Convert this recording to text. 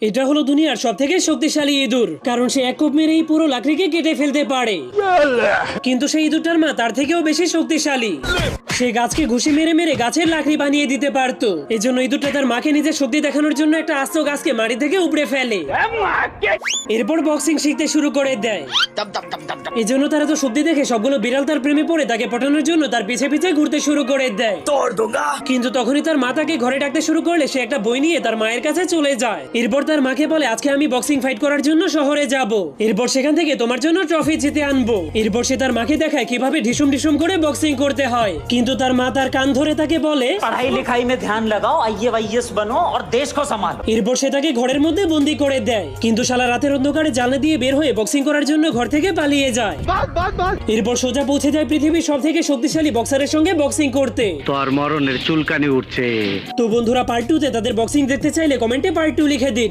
এটা হলো দুনিয়ার সবথেকে শক্তিশালী ইঁদুর, কারণ সে এক কোপ মেরেই পুরো লাকড়িকে কেটে ফেলতে পারে। কিন্তু সেই ইঁদুরটার মা তার থেকেও বেশি শক্তিশালী। সে গাছকে ঘুষি মেরে মেরে গাছের লাকড়ি বানিয়ে দিতে পারতো। এজন্য ইঁদুরটা তার মাকে নিজের শক্তি দেখানোর জন্য একটা আস্ত গাছকে মাটি থেকে উপড়ে ফেলে। এরপর বক্সিং শিখতে শুরু করে দেয়। এজন্য তারা তো শক্তি দেখে সবগুলো বিড়াল তার প্রেমে পড়ে তাকে পটানোর জন্য তার পিছে পিছে ঘুরতে শুরু করে দেয়। কিন্তু তখনই তার মা তাকে ঘরে ডাকতে শুরু করলে সে একটা বই নিয়ে তার মায়ের কাছে চলে যায়। এরপর তার মাকে বলে, আজকে আমি বক্সিং ফাইট করার জন্য শহরে যাব, এরপর সেখান থেকে তোমার জন্য ট্রফি জিতে আনবো। এরপর সে তার মাকে দেখায় কিভাবে ঢিসুম ঢিসুম করে বক্সিং করতে হয়। কিন্তু তার মা তার কান ধরে তাকে বলে, पढ़ाई लिखाई में ध्यान लगाओ, आईएएस बनो और देश को संभालो। এরপর সে তাকে ঘরের মধ্যে বন্দি করে দেয়। কিন্তু শালা রাতের অন্ধকারে জানলা দিয়ে বের হয়ে বক্সিং করার জন্য ঘর থেকে পালিয়ে যায়। এরপর সোজা পৌঁছে যায় পৃথিবীর সব থেকে শক্তিশালী বক্সারের সঙ্গে বক্সিং করতে। তোর মরণের চুলকানি উঠছে। তো বন্ধুরা, পার্ট 2 তে তাদের বক্সিং দেখতে চাইলে কমেন্টে পার্ট 2 লিখে দিন।